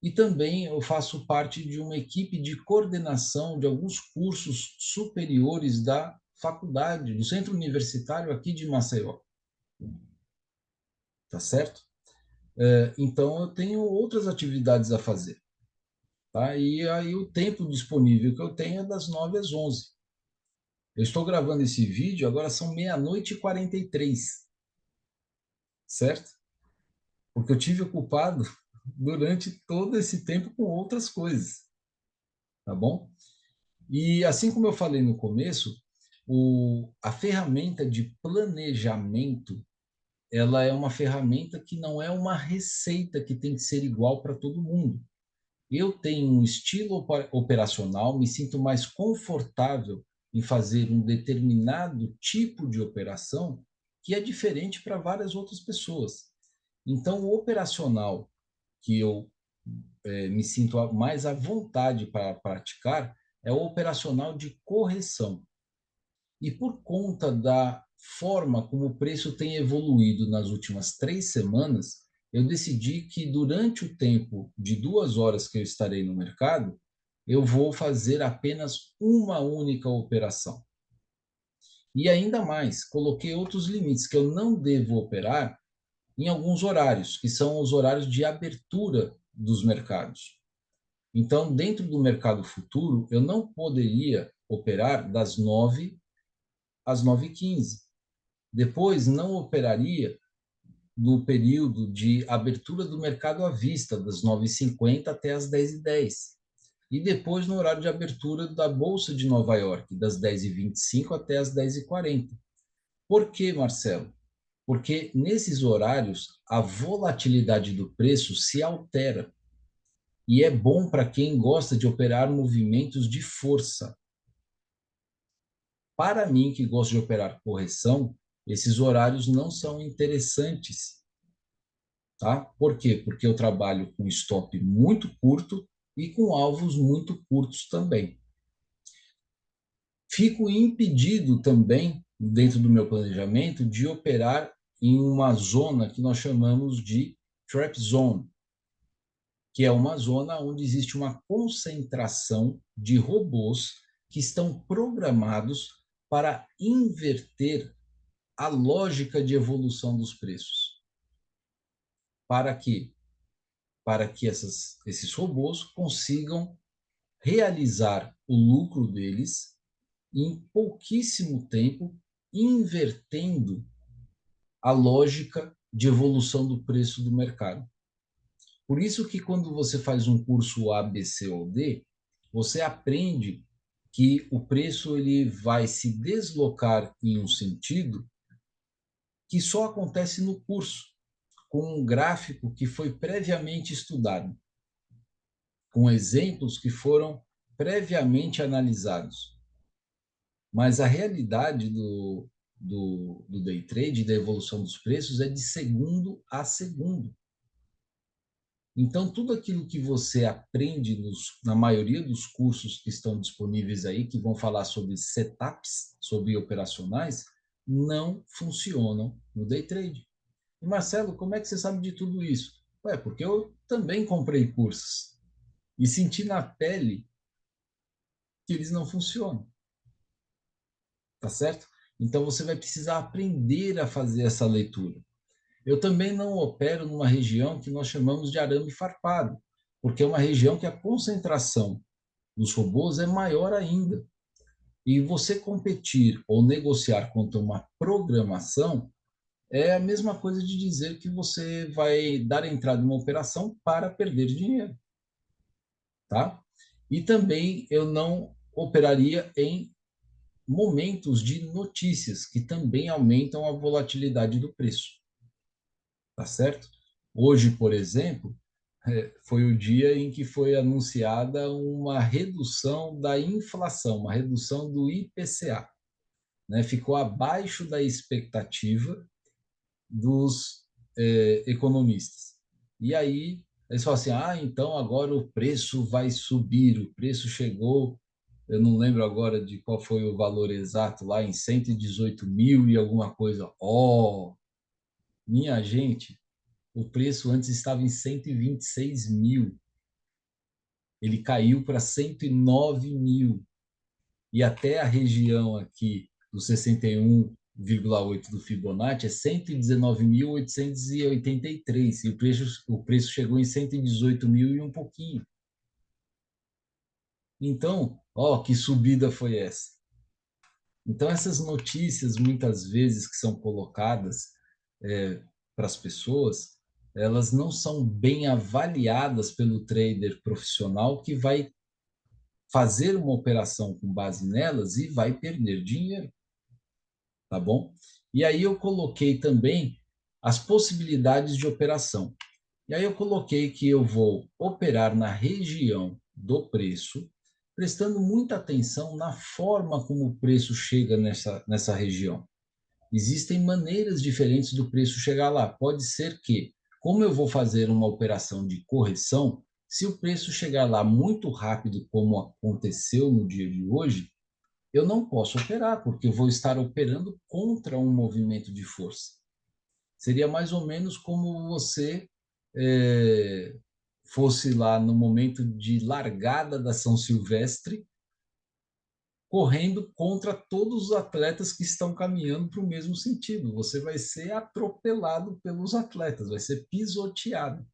[SPEAKER 1] e também eu faço parte de uma equipe de coordenação de alguns cursos superiores da faculdade, do centro universitário aqui de Maceió. Tá certo? Então eu tenho outras atividades a fazer. Tá? E aí o tempo disponível que eu tenho é das 9 às 11. Eu estou gravando esse vídeo, agora são meia-noite e 43, certo? Porque eu tive ocupado durante todo esse tempo com outras coisas, tá bom? E assim como eu falei no começo, a ferramenta de planejamento, ela é uma ferramenta que não é uma receita que tem que ser igual para todo mundo. Eu tenho um estilo operacional, me sinto mais confortável em fazer um determinado tipo de operação que é diferente para várias outras pessoas. Então, o operacional que eu me sinto mais à vontade para praticar é o operacional de correção. E por conta da forma como o preço tem evoluído nas últimas 3 semanas, eu decidi que durante o tempo de 2 horas que eu estarei no mercado, eu vou fazer apenas uma única operação. E ainda mais, coloquei outros limites que eu não devo operar em alguns horários, que são os horários de abertura dos mercados. Então, dentro do mercado futuro, eu não poderia operar das 9 às 9h15. Depois, não operaria no período de abertura do mercado à vista, das 9h50 até as 10h10. E depois, no horário de abertura da Bolsa de Nova York, das 10h25 até as 10h40. Por que, Marcelo? Porque nesses horários a volatilidade do preço se altera. E é bom para quem gosta de operar movimentos de força. Para mim, que gosto de operar correção, esses horários não são interessantes, tá? Por quê? Porque eu trabalho com stop muito curto e com alvos muito curtos também. Fico impedido também, dentro do meu planejamento, de operar em uma zona que nós chamamos de trap zone, que é uma zona onde existe uma concentração de robôs que estão programados para inverter a lógica de evolução dos preços. Para quê? Para que esses robôs consigam realizar o lucro deles em pouquíssimo tempo, invertendo a lógica de evolução do preço do mercado. Por isso que quando você faz um curso A, B, C ou D, você aprende que o preço ele vai se deslocar em um sentido que só acontece no curso, com um gráfico que foi previamente estudado, com exemplos que foram previamente analisados. Mas a realidade do day trade, da evolução dos preços, é de segundo a segundo. Então, tudo aquilo que você aprende na maioria dos cursos que estão disponíveis aí, que vão falar sobre setups, sobre operacionais, não funcionam no day trade. E Marcelo, como é que você sabe de tudo isso? Ué, porque eu também comprei cursos e senti na pele que eles não funcionam, tá certo? Então você vai precisar aprender a fazer essa leitura. Eu também não opero numa região que nós chamamos de arame farpado, porque é uma região que a concentração dos robôs é maior ainda. E você competir ou negociar contra uma programação é a mesma coisa de dizer que você vai dar entrada em uma operação para perder dinheiro, tá? E também eu não operaria em momentos de notícias que também aumentam a volatilidade do preço, tá certo? Hoje, por exemplo, foi o dia em que foi anunciada uma redução da inflação, uma redução do IPCA, né? Ficou abaixo da expectativa dos economistas. E aí eles falam assim, então agora o preço vai subir, o preço chegou, eu não lembro agora de qual foi o valor exato lá, em 118 mil e alguma coisa. Minha gente, o preço antes estava em 126 mil, ele caiu para 109 mil, e até a região aqui do 61,8 do Fibonacci é 119.883 e o preço chegou em 118 mil e um pouquinho. Então, que subida foi essa? Então, essas notícias, muitas vezes, que são colocadas para as pessoas, elas não são bem avaliadas pelo trader profissional que vai fazer uma operação com base nelas e vai perder dinheiro, tá bom? E aí eu coloquei também as possibilidades de operação. E aí eu coloquei que eu vou operar na região do preço, prestando muita atenção na forma como o preço chega nessa região. Existem maneiras diferentes do preço chegar lá. Pode ser que, como eu vou fazer uma operação de correção, se o preço chegar lá muito rápido, como aconteceu no dia de hoje, eu não posso operar, porque eu vou estar operando contra um movimento de força. Seria mais ou menos como você é, fosse lá no momento de largada da São Silvestre, correndo contra todos os atletas que estão caminhando para o mesmo sentido. Você vai ser atropelado pelos atletas, vai ser pisoteado.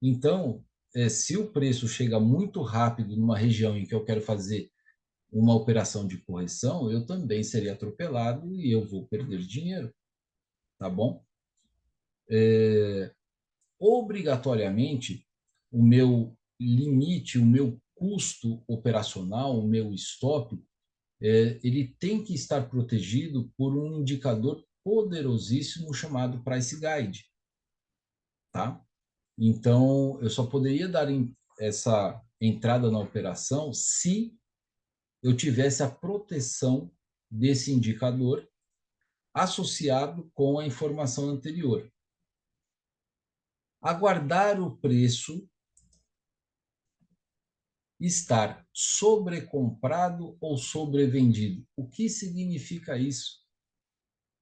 [SPEAKER 1] Então, se o preço chega muito rápido numa região em que eu quero fazer uma operação de correção, eu também seria atropelado e eu vou perder dinheiro, tá bom? Obrigatoriamente, o meu limite, o meu custo operacional, o meu stop, ele tem que estar protegido por um indicador poderosíssimo chamado Price Guide, tá? Então, eu só poderia dar essa entrada na operação se eu tivesse a proteção desse indicador associado com a informação anterior. Aguardar o preço estar sobrecomprado ou sobrevendido. O que significa isso?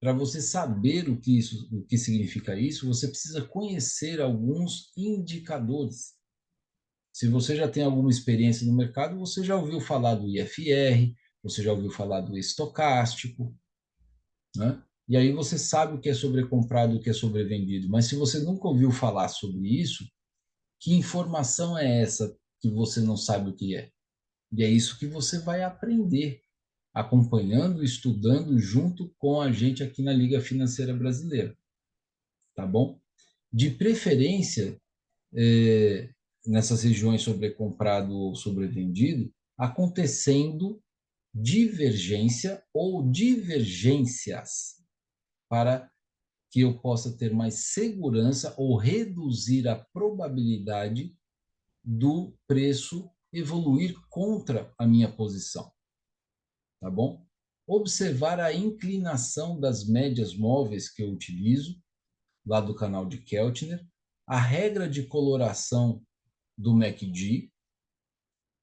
[SPEAKER 1] Para você saber o que significa isso, você precisa conhecer alguns indicadores. Se você já tem alguma experiência no mercado, você já ouviu falar do IFR, você já ouviu falar do estocástico, né? E aí você sabe o que é sobrecomprado e o que é sobrevendido. Mas se você nunca ouviu falar sobre isso, que informação é essa que você não sabe o que é? E é isso que você vai aprender acompanhando, estudando junto com a gente aqui na Liga Financeira Brasileira, tá bom? De preferência, nessas regiões sobrecomprado ou sobrevendido, acontecendo divergência ou divergências, para que eu possa ter mais segurança ou reduzir a probabilidade do preço evoluir contra a minha posição, tá bom? Observar a inclinação das médias móveis que eu utilizo, lá do canal de Keltner, a regra de coloração do MACD,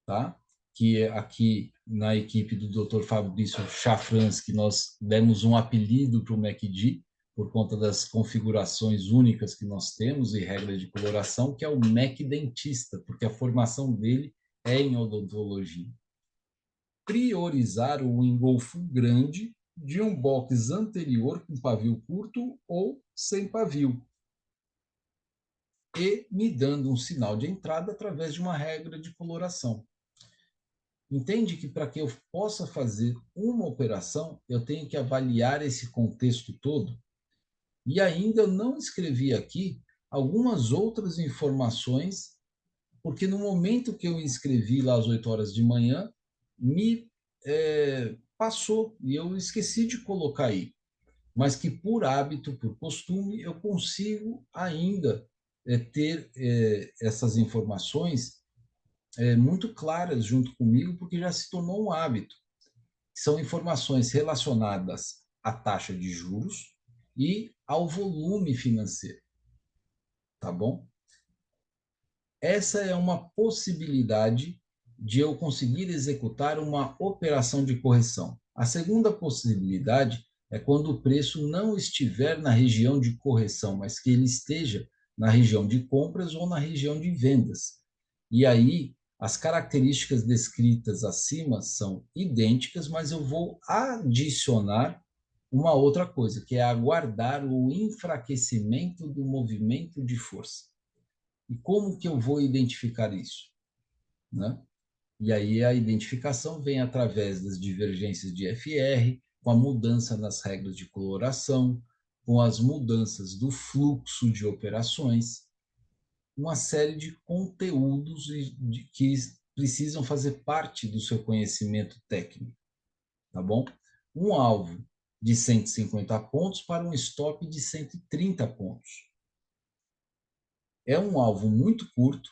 [SPEAKER 1] tá? Que é aqui na equipe do Dr. Fabrício Chafrans, que nós demos um apelido para o MACD, por conta das configurações únicas que nós temos e regras de coloração, que é o MEC dentista, porque a formação dele é em odontologia. Priorizar o engolfo grande de um box anterior com pavio curto ou sem pavio, e me dando um sinal de entrada através de uma regra de coloração. Entende que para que eu possa fazer uma operação, eu tenho que avaliar esse contexto todo? E ainda eu não escrevi aqui algumas outras informações, porque no momento que eu inscrevi lá às 8 horas de manhã, me passou e eu esqueci de colocar aí. Mas que por hábito, por costume, eu consigo ainda ter essas informações muito claras junto comigo, porque já se tornou um hábito. São informações relacionadas à taxa de juros e ao volume financeiro, tá bom? Essa é uma possibilidade de eu conseguir executar uma operação de correção. A segunda possibilidade é quando o preço não estiver na região de correção, mas que ele esteja na região de compras ou na região de vendas. E aí, as características descritas acima são idênticas, mas eu vou adicionar uma outra coisa, que é aguardar o enfraquecimento do movimento de força. E como que eu vou identificar isso, né? E aí a identificação vem através das divergências de FR, com a mudança nas regras de coloração, com as mudanças do fluxo de operações, uma série de conteúdos que precisam fazer parte do seu conhecimento técnico, tá bom? Um alvo de 150 pontos para um stop de 130 pontos. É um alvo muito curto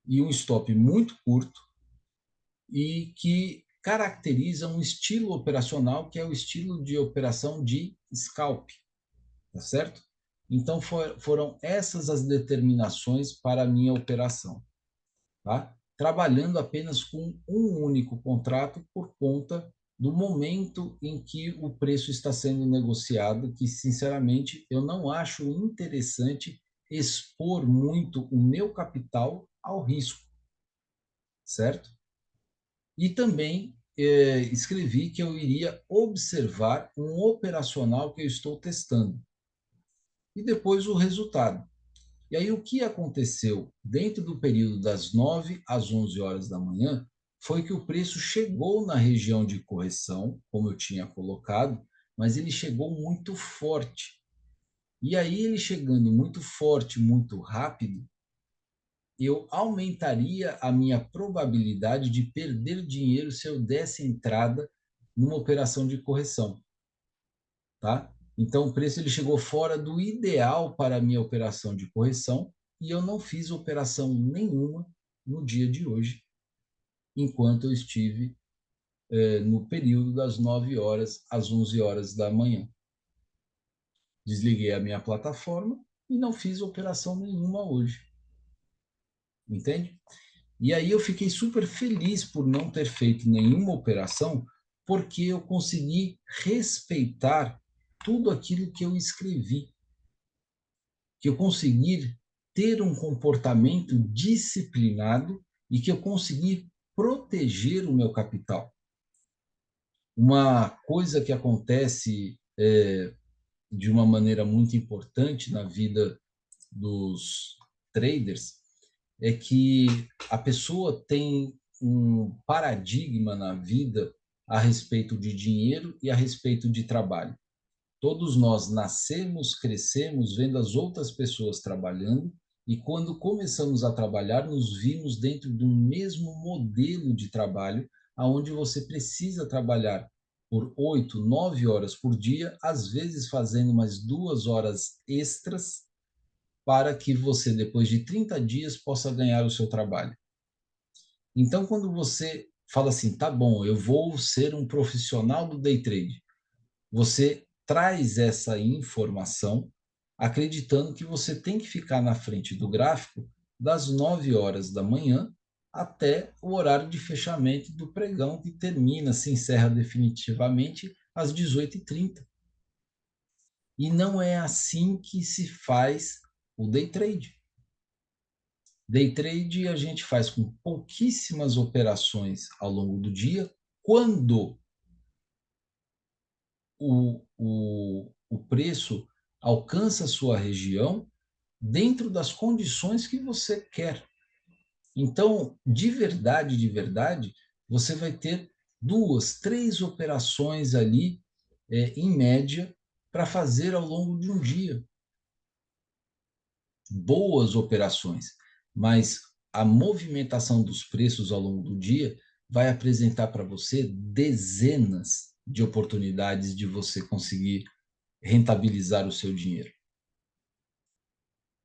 [SPEAKER 1] e um stop muito curto e que caracteriza um estilo operacional que é o estilo de operação de scalp, tá certo? Então foram essas as determinações para a minha operação, tá? Trabalhando apenas com um único contrato por conta do momento em que o preço está sendo negociado, que sinceramente eu não acho interessante expor muito o meu capital ao risco, certo? E também escrevi que eu iria observar um operacional que eu estou testando e depois o resultado. E aí o que aconteceu dentro do período das 9 às 11 horas da manhã foi que o preço chegou na região de correção, como eu tinha colocado, mas ele chegou muito forte. E aí ele chegando muito forte, muito rápido, eu aumentaria a minha probabilidade de perder dinheiro se eu desse entrada numa operação de correção, tá? Então o preço ele chegou fora do ideal para a minha operação de correção e eu não fiz operação nenhuma no dia de hoje, enquanto eu estive no período das 9 horas às 11 horas da manhã. Desliguei a minha plataforma e não fiz operação nenhuma hoje, entende? E aí eu fiquei super feliz por não ter feito nenhuma operação, porque eu consegui respeitar tudo aquilo que eu escrevi, que eu consegui ter um comportamento disciplinado e que eu consegui proteger o meu capital. Uma coisa que acontece de uma maneira muito importante na vida dos traders é que a pessoa tem um paradigma na vida a respeito de dinheiro e a respeito de trabalho. Todos nós nascemos, crescemos vendo as outras pessoas trabalhando e quando começamos a trabalhar, nos vimos dentro do mesmo modelo de trabalho, aonde você precisa trabalhar por 8, 9 horas por dia, às vezes fazendo mais 2 horas extras para que você, depois de 30 dias, possa ganhar o seu trabalho. Então, quando você fala assim, tá bom, eu vou ser um profissional do day trade, você traz essa informação acreditando que você tem que ficar na frente do gráfico das 9 horas da manhã até o horário de fechamento do pregão, que termina, se encerra definitivamente às 18h30. E não é assim que se faz o day trade. Day trade a gente faz com pouquíssimas operações ao longo do dia, quando o preço alcança a sua região dentro das condições que você quer. Então, de verdade, você vai ter 2, 3 operações ali, em média, para fazer ao longo de um dia. Boas operações, mas a movimentação dos preços ao longo do dia vai apresentar para você dezenas de oportunidades de você conseguir rentabilizar o seu dinheiro.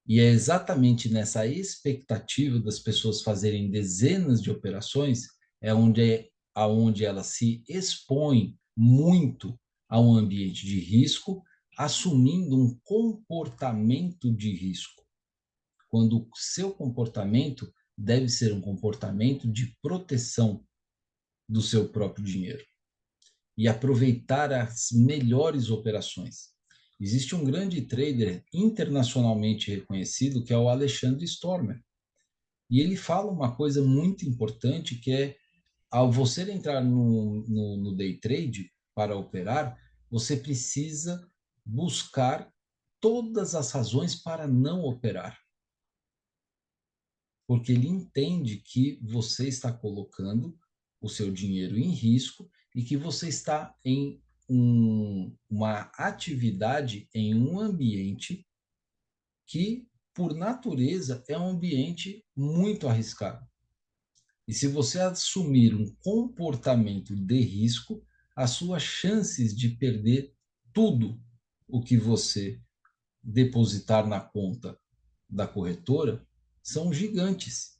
[SPEAKER 1] E é exatamente nessa expectativa das pessoas fazerem dezenas de operações aonde elas se expõem muito a um ambiente de risco, assumindo um comportamento de risco, quando o seu comportamento deve ser um comportamento de proteção do seu próprio dinheiro e aproveitar as melhores operações. Existe um grande trader internacionalmente reconhecido que é o Alexandre Stormer. E ele fala uma coisa muito importante que é, ao você entrar no day trade para operar, você precisa buscar todas as razões para não operar. porque ele entende que você está colocando o seu dinheiro em risco e que você está em uma atividade em um ambiente que, por natureza, é um ambiente muito arriscado. E se você assumir um comportamento de risco, as suas chances de perder tudo o que você depositar na conta da corretora são gigantes.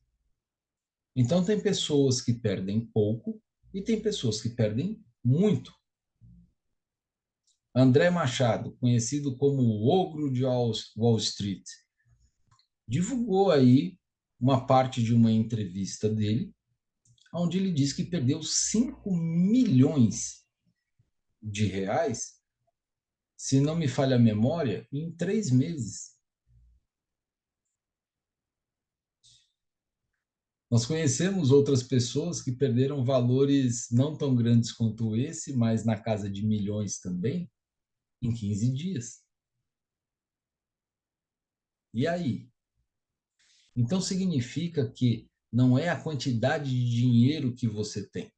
[SPEAKER 1] Então, tem pessoas que perdem pouco e tem pessoas que perdem muito. André Machado, conhecido como o Ogro de Wall Street, divulgou aí uma parte de uma entrevista dele, onde ele diz que perdeu 5 milhões de reais, se não me falha a memória, em 3 meses. Nós conhecemos outras pessoas que perderam valores não tão grandes quanto esse, mas na casa de milhões também, em 15 dias. E aí? Então significa que não é a quantidade de dinheiro que você tem,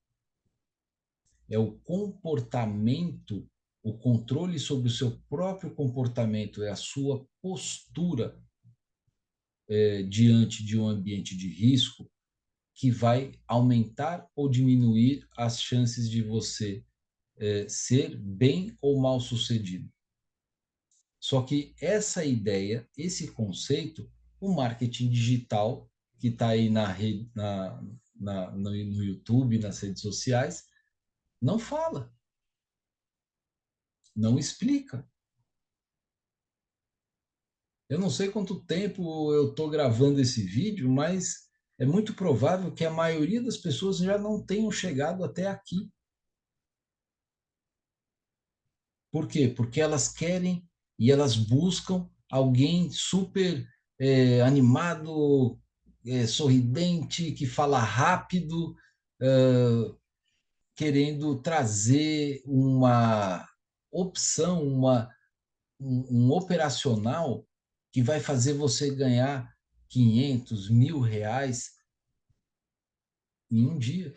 [SPEAKER 1] é o comportamento, o controle sobre o seu próprio comportamento, é a sua postura diante de um ambiente de risco que vai aumentar ou diminuir as chances de você ser bem ou mal sucedido. Só que essa ideia, esse conceito, o marketing digital, que está aí no YouTube, nas redes sociais, não fala, não explica. Eu não sei quanto tempo eu estou gravando esse vídeo, mas é muito provável que a maioria das pessoas já não tenham chegado até aqui. Por quê? Porque elas querem e elas buscam alguém super animado, sorridente, que fala rápido, querendo trazer uma opção, um operacional que vai fazer você ganhar 500, R$ 1.000 em um dia,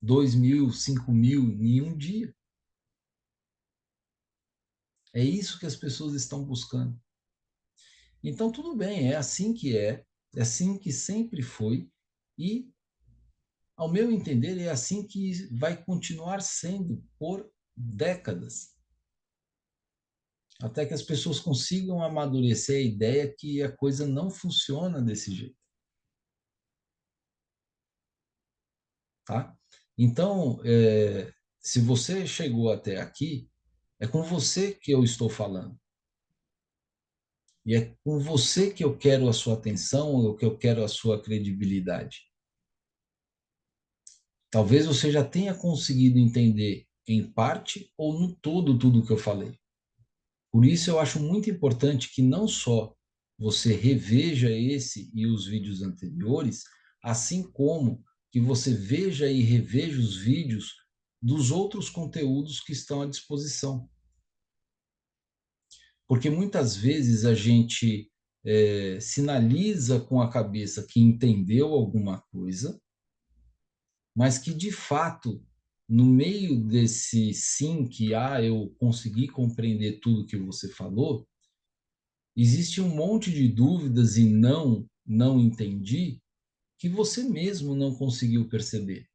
[SPEAKER 1] 2.000, 5.000 em um dia. É isso que as pessoas estão buscando. Então, tudo bem, é assim que sempre foi, e, ao meu entender, é assim que vai continuar sendo por décadas, até que as pessoas consigam amadurecer a ideia que a coisa não funciona desse jeito, tá? Então, se você chegou até aqui, é com você que eu estou falando. E é com você que eu quero a sua atenção, ou que eu quero a sua credibilidade. Talvez você já tenha conseguido entender em parte ou no todo tudo que eu falei. Por isso eu acho muito importante que não só você reveja esse e os vídeos anteriores, assim como que você veja e reveja os vídeos dos outros conteúdos que estão à disposição. Porque muitas vezes a gente sinaliza com a cabeça que entendeu alguma coisa, mas que de fato, no meio desse sim, que eu consegui compreender tudo que você falou, existe um monte de dúvidas e não entendi, que você mesmo não conseguiu perceber.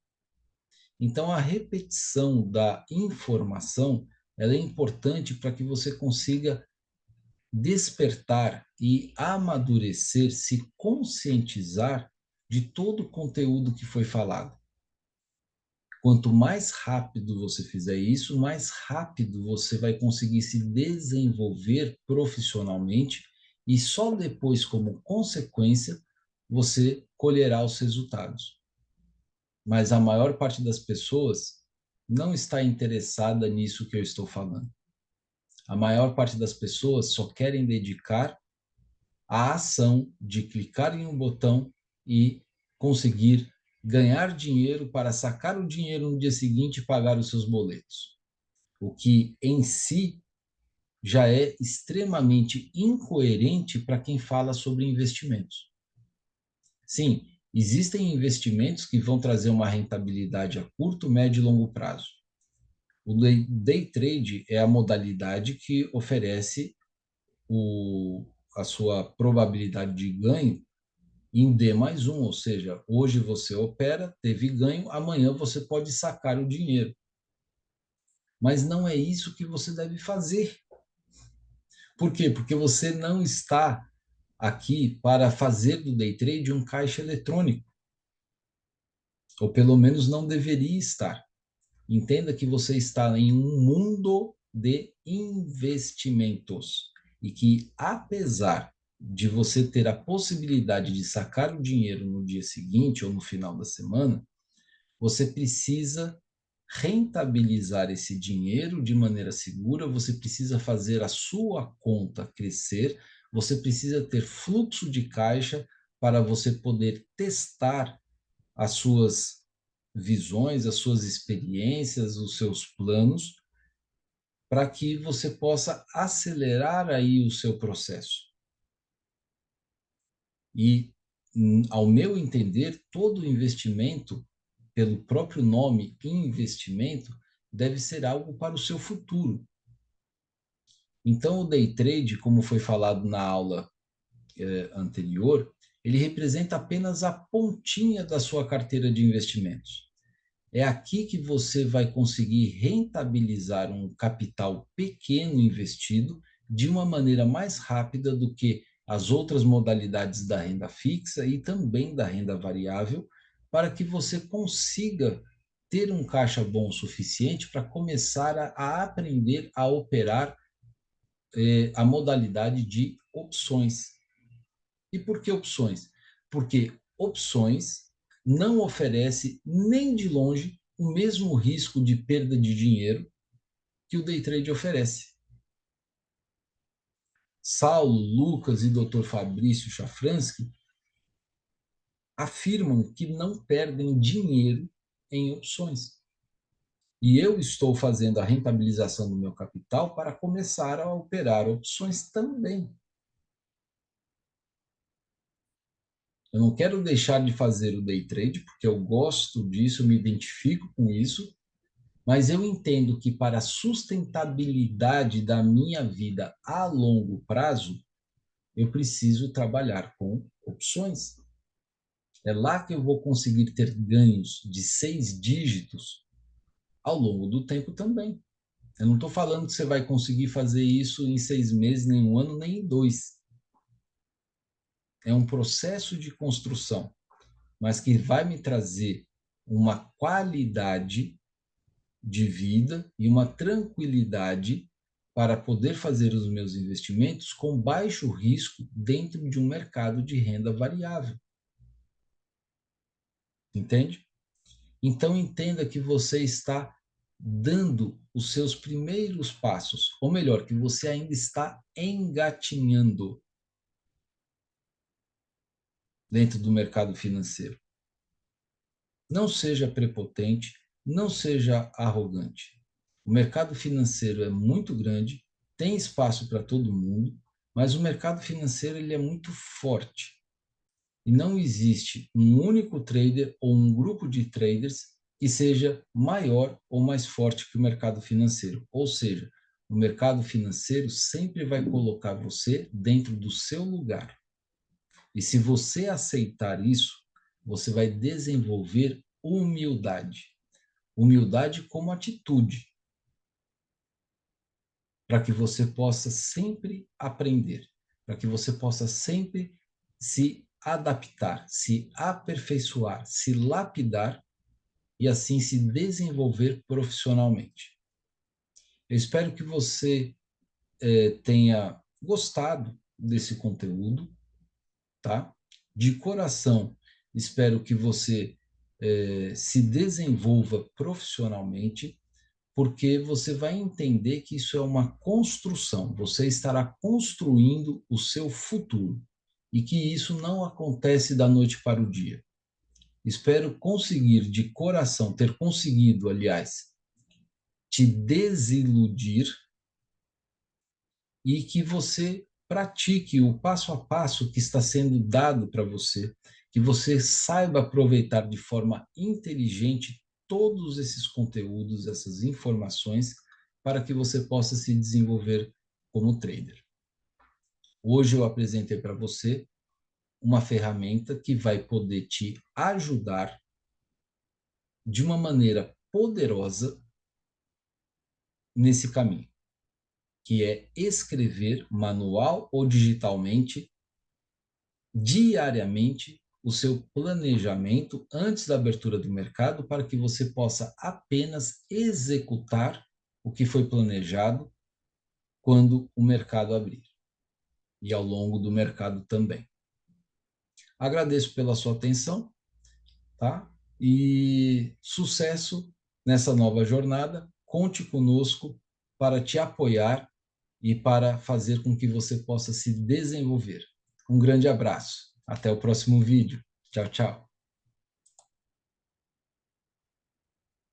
[SPEAKER 1] Então, a repetição da informação, ela é importante para que você consiga despertar e amadurecer, se conscientizar de todo o conteúdo que foi falado. Quanto mais rápido você fizer isso, mais rápido você vai conseguir se desenvolver profissionalmente e só depois, como consequência, você colherá os resultados. Mas a maior parte das pessoas não está interessada nisso que eu estou falando. A maior parte das pessoas só querem dedicar a ação de clicar em um botão e conseguir ganhar dinheiro para sacar o dinheiro no dia seguinte e pagar os seus boletos. O que em si já é extremamente incoerente para quem fala sobre investimentos. Sim, existem investimentos que vão trazer uma rentabilidade a curto, médio e longo prazo. O day trade é a modalidade que oferece a sua probabilidade de ganho em D mais um, ou seja, hoje você opera, teve ganho, amanhã você pode sacar o dinheiro. Mas não é isso que você deve fazer. Por quê? Porque você não está aqui para fazer do day trade um caixa eletrônico, ou pelo menos não deveria estar. Entenda que você está em um mundo de investimentos e que, apesar de você ter a possibilidade de sacar o dinheiro no dia seguinte ou no final da semana, você precisa rentabilizar esse dinheiro de maneira segura, você precisa fazer a sua conta crescer, você precisa ter fluxo de caixa para você poder testar as suas visões, as suas experiências, os seus planos, para que você possa acelerar aí o seu processo. E, ao meu entender, todo investimento, pelo próprio nome investimento, deve ser algo para o seu futuro. Então, o day trade, como foi falado na aula anterior, ele representa apenas a pontinha da sua carteira de investimentos. É aqui que você vai conseguir rentabilizar um capital pequeno investido de uma maneira mais rápida do que as outras modalidades da renda fixa e também da renda variável, para que você consiga ter um caixa bom o suficiente para começar a aprender a operar a modalidade de opções. E por que opções? Porque opções não oferece nem de longe o mesmo risco de perda de dinheiro que o day trade oferece. Saulo, Lucas e Dr. Fabrício Chafransky afirmam que não perdem dinheiro em opções. E eu estou fazendo a rentabilização do meu capital para começar a operar opções também. Eu não quero deixar de fazer o day trade, porque eu gosto disso, eu me identifico com isso, mas eu entendo que para a sustentabilidade da minha vida a longo prazo, eu preciso trabalhar com opções. É lá que eu vou conseguir ter ganhos de 6 dígitos ao longo do tempo também. Eu não estou falando que você vai conseguir fazer isso em 6 meses, nem um ano, nem em dois. É um processo de construção, mas que vai me trazer uma qualidade de vida e uma tranquilidade para poder fazer os meus investimentos com baixo risco dentro de um mercado de renda variável. Entende? Então, entenda que você está dando os seus primeiros passos, ou melhor, que você ainda está engatinhando dentro do mercado financeiro. Não seja prepotente, não seja arrogante. O mercado financeiro é muito grande, tem espaço para todo mundo, mas o mercado financeiro ele é muito forte. E não existe um único trader ou um grupo de traders que seja maior ou mais forte que o mercado financeiro. Ou seja, o mercado financeiro sempre vai colocar você dentro do seu lugar. E se você aceitar isso, você vai desenvolver humildade. Humildade como atitude, para que você possa sempre aprender, para que você possa sempre se adaptar, se aperfeiçoar, se lapidar e assim se desenvolver profissionalmente. Eu espero que você tenha gostado desse conteúdo, tá? De coração, espero que você se desenvolva profissionalmente, porque você vai entender que isso é uma construção, você estará construindo o seu futuro e que isso não acontece da noite para o dia. Espero conseguir de coração, ter conseguido, aliás, te desiludir e que você pratique o passo a passo que está sendo dado para você que você saiba aproveitar de forma inteligente todos esses conteúdos, essas informações, para que você possa se desenvolver como trader. Hoje eu apresentei para você uma ferramenta que vai poder te ajudar de uma maneira poderosa nesse caminho, que é escrever manual ou digitalmente, diariamente, o seu planejamento antes da abertura do mercado, para que você possa apenas executar o que foi planejado quando o mercado abrir e ao longo do mercado também. Agradeço pela sua atenção, tá? E sucesso nessa nova jornada. Conte conosco para te apoiar e para fazer com que você possa se desenvolver. Um grande abraço. Até o próximo vídeo. Tchau, tchau.